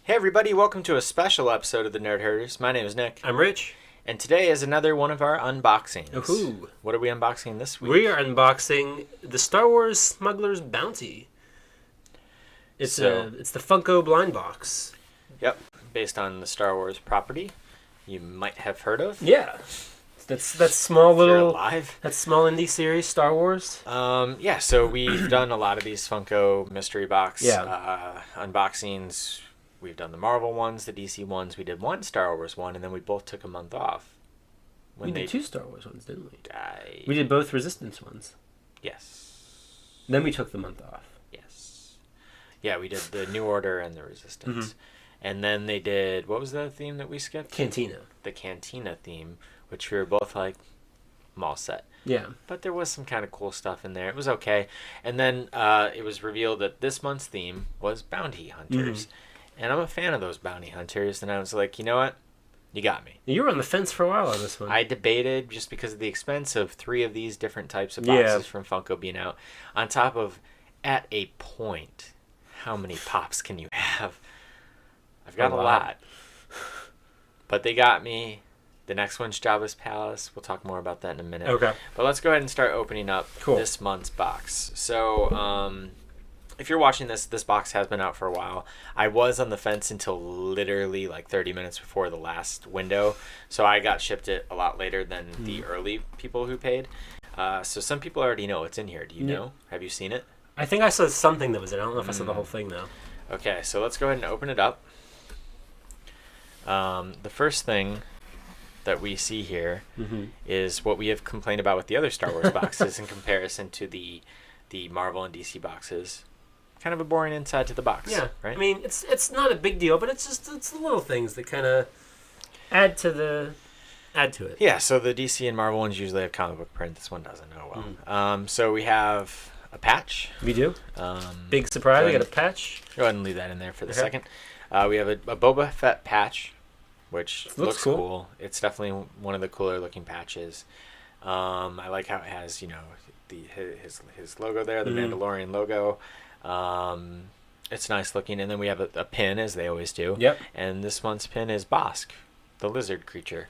Hey everybody, welcome to a special episode of the Nerd Herders. My name is Nick. I'm Rich. And today is another one of our unboxings. Ooh. What are we unboxing this week? We are unboxing the Star Wars Smuggler's Bounty. It's the Funko blind box. Yep, based on the Star Wars property you might have heard of. Yeah. That's small little alive. That small indie series, Star Wars. Yeah, so we've done a lot of these Funko mystery box unboxings. We've done the Marvel ones, the DC ones. We did one Star Wars one, and then we both took a month off. We did two Star Wars ones, didn't we? We did both Resistance ones. Yes. Then we took the month off. Yes. Yeah, we did the New Order and the Resistance. Mm-hmm. And then they did, what was the theme that we skipped? Cantina. The Cantina theme, which we were both like, I'm all set. Yeah. But there was some kind of cool stuff in there. It was okay. And then it was revealed that this month's theme was Bounty Hunters. Mm-hmm. And I'm a fan of those bounty hunters, and I was like, you know what? You got me. You were on the fence for a while on this one. I debated just because of the expense of 3 of these different types of boxes from Funko being out. On top of, at a point, how many pops can you have? I've got a lot. But they got me. The next one's Jabba's Palace. We'll talk more about that in a minute. Okay. But let's go ahead and start opening up this month's box. So, if you're watching this box has been out for a while. I was on the fence until literally like 30 minutes before the last window. So I got shipped it a lot later than the early people who paid. So some people already know what's in here. Do you know? Have you seen it? I think I saw something that was in it. I don't know if I saw the whole thing, though. Okay, so let's go ahead and open it up. The first thing that we see here is what we have complained about with the other Star Wars boxes in comparison to the Marvel and DC boxes. Kind of a boring inside to the box. Yeah, right. I mean, it's not a big deal, but it's the little things that kind of add to it. Yeah. So the DC and Marvel ones usually have comic book print. This one doesn't. Oh well. So we have a patch. We do. Big surprise! We got a patch. Go ahead and leave that in there for the second. We have a Boba Fett patch, which looks cool. It's definitely one of the cooler looking patches. I like how it has his logo there, the Mandalorian logo. It's nice looking, and then we have a pin, as they always do. Yep. And this month's pin is Bosk, the lizard creature,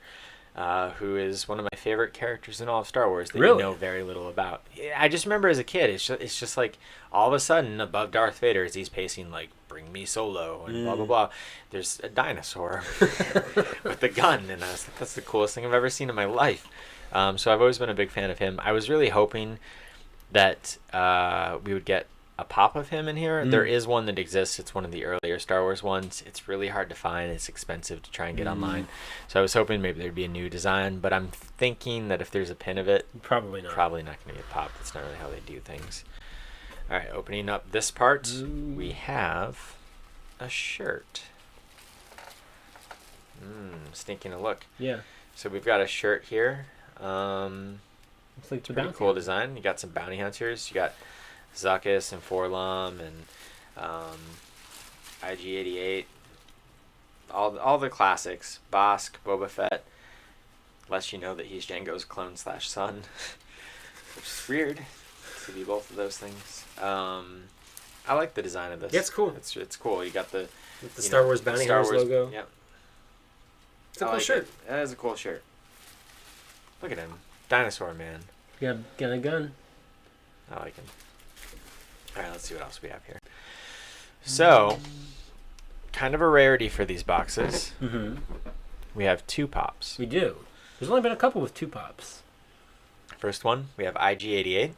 who is one of my favorite characters in all of Star Wars that you know very little about. I just remember as a kid, it's just like all of a sudden above Darth Vader as he's pacing like, "Bring me Solo," and blah blah blah. There's a dinosaur with a gun, and I was like, that's the coolest thing I've ever seen in my life. So I've always been a big fan of him. I was really hoping that we would get a pop of him in here. There is one that exists. It's one of the earlier Star Wars ones. It's really hard to find. It's expensive to try and get online. So I was hoping maybe there'd be a new design, but I'm thinking that if there's a pin of it, probably not going to be a pop. That's not really how they do things. All right, opening up this part, we have a shirt. Stinking a look. Yeah. So we've got a shirt here. It's like pretty cool design. You got some bounty hunters. You got Zuckuss and Forlom and IG-88, all the classics. Bosk, Boba Fett, lets you know that he's Jango's clone / son, which is weird to be both of those things. I like the design of this. Yeah, it's cool. It's cool. You got the Star Wars bounty hunters logo. Yep. It's a cool shirt. That is a cool shirt. Look at him, dinosaur man. Got a gun. I like him. All right, let's see what else we have here. So, kind of a rarity for these boxes. We have 2 pops. We do. There's only been a couple with 2 pops. First one, we have IG-88,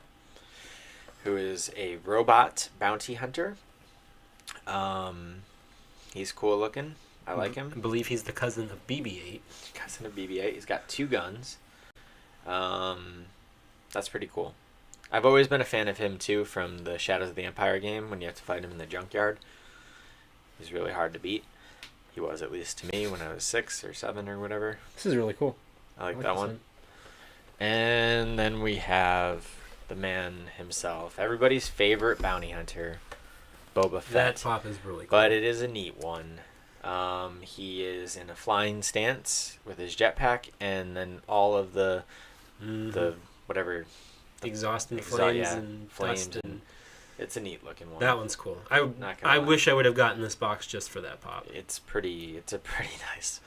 who is a robot bounty hunter. He's cool looking. I like him. I believe he's the cousin of BB-8. Cousin of BB-8. He's got 2 guns. That's pretty cool. I've always been a fan of him, too, from the Shadows of the Empire game, when you have to fight him in the junkyard. He's really hard to beat. He was, at least to me, when I was 6 or 7 or whatever. This is really cool. I like that one. And then we have the man himself. Everybody's favorite bounty hunter, Boba Fett. That pop is really cool. But it is a neat one. He is in a flying stance with his jetpack, and then all of the whatever... exhaust and flames and flames dust and It's a neat looking one. That one's cool. I wish I would have gotten this box just for that pop. It's a pretty nice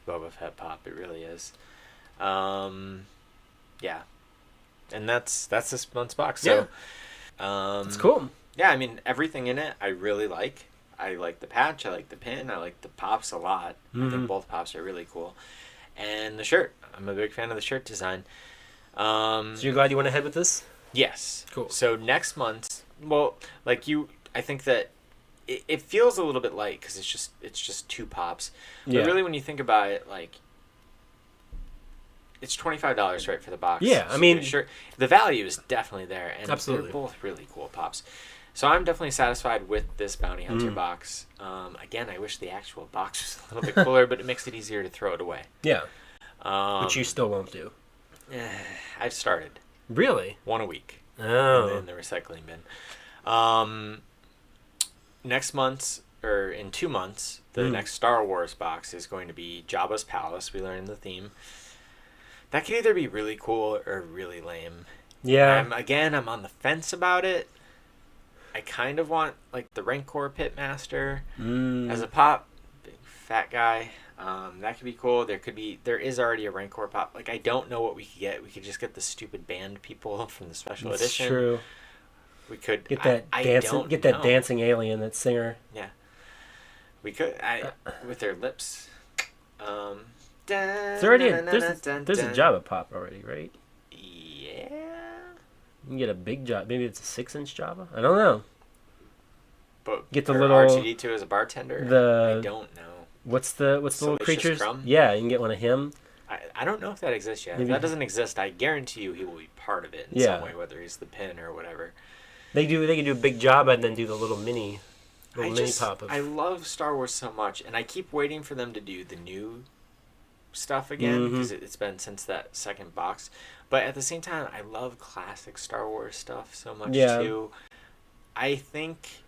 Boba Fett pop. It really is. Yeah. And that's this month's box. So, it's cool. Yeah, I mean, everything in it I really like. I like the patch. I like the pin. I like the pops a lot. I think both pops are really cool. And the shirt. I'm a big fan of the shirt design. So you're glad you went ahead with this? Yes. Cool. So next month, well, like I think that it feels a little bit light because it's just two pops. But really, when you think about it, like, it's $25, right, for the box. Yeah, so I mean, sure, the value is definitely there, and absolutely. They're both really cool pops. So I'm definitely satisfied with this Bounty Hunter box. Again, I wish the actual box was a little bit cooler, but it makes it easier to throw it away. Yeah. Which you still won't do. I've started. Really? One a week. Oh. In the recycling bin. Next month, or in 2 months, the next Star Wars box is going to be Jabba's Palace. We learned the theme. That could either be really cool or really lame. Yeah. I'm on the fence about it. I kind of want, like, the Rancor Pitmaster as a pop. Big fat guy. That could be cool. There is already a Rancor pop. Like, I don't know what we could get. We could just get the stupid band people from the special edition. That's true. We could get that dancing alien, that singer. Yeah. We could with their lips. There's a Jabba pop already, right? Yeah. You can get a big Jabba. Maybe it's a 6-inch Jabba. I don't know. But get the little R2D2 as a bartender. I don't know. What's the little creatures? Crumb? Yeah, you can get one of him. I don't know if that exists yet. If that doesn't exist, I guarantee you he will be part of it in some way, whether he's the pin or whatever. They can do a big Jabba and then do the little mini pop. I love Star Wars so much, and I keep waiting for them to do the new stuff again because it's been since that second box. But at the same time, I love classic Star Wars stuff so much too. I think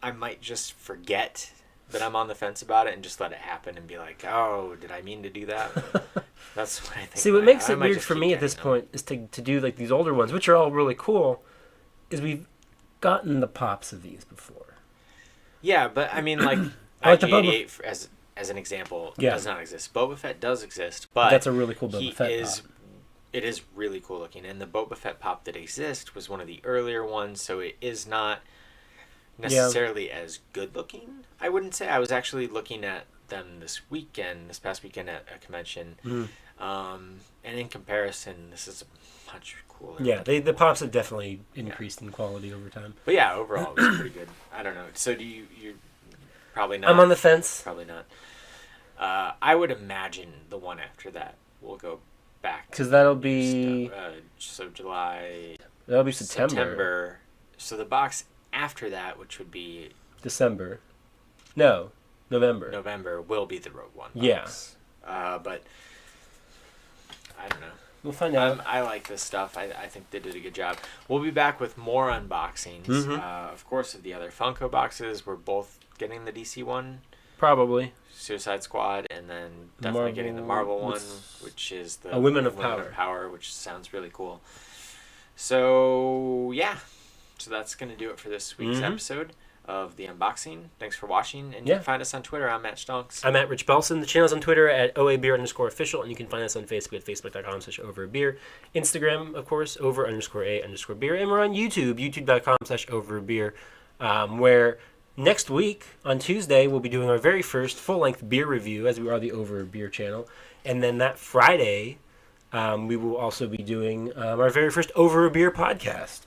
I might just forget that I'm on the fence about it and just let it happen and be like, oh, did I mean to do that? That's what I think. See, what makes it weird for me at this point is to do like these older ones, which are all really cool, is we've gotten the pops of these before. Yeah, but I mean, like, IG-88 as an example does not exist. Boba Fett does exist, but that's a really cool Boba Fett pop. It is really cool looking, and the Boba Fett pop that exists was one of the earlier ones, so it is not necessarily as good looking. I wouldn't say. I was actually looking at them this past weekend at a convention, and in comparison, this is much cooler. Yeah, the pops have definitely increased in quality over time. But yeah, overall, it was pretty good. I don't know. So you're probably not. I'm on the fence. Probably not. I would imagine the one after that will go back. Because that'll be... July... That'll be September. So the box after that, which would be... December. No, November. November will be the Rogue One box. Yeah. But I don't know. We'll find out. I like this stuff. I think they did a good job. We'll be back with more unboxings. Of course, of the other Funko boxes. We're both getting the DC one. Probably. Suicide Squad, and then definitely getting the Marvel one, which is the Women of Power, which sounds really cool. So, yeah. So that's going to do it for this week's episode of the unboxing. Thanks for watching, and you can find us on Twitter. I'm Matt Stonks. I'm at Rich Belson. The channel's on Twitter at OABeer_official, and you can find us on Facebook at facebook.com/overbeer. Instagram, of course, over_a_beer, and we're on YouTube, youtube.com/overbeer, where... Next week, on Tuesday, we'll be doing our very first full-length beer review, as we are the Over Beer channel. And then that Friday, we will also be doing our very first Over a Beer podcast.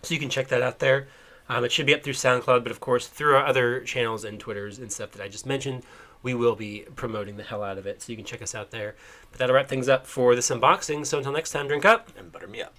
So you can check that out there. It should be up through SoundCloud, but of course, through our other channels and Twitters and stuff that I just mentioned, we will be promoting the hell out of it. So you can check us out there. But that'll wrap things up for this unboxing. So until next time, drink up. And butter me up.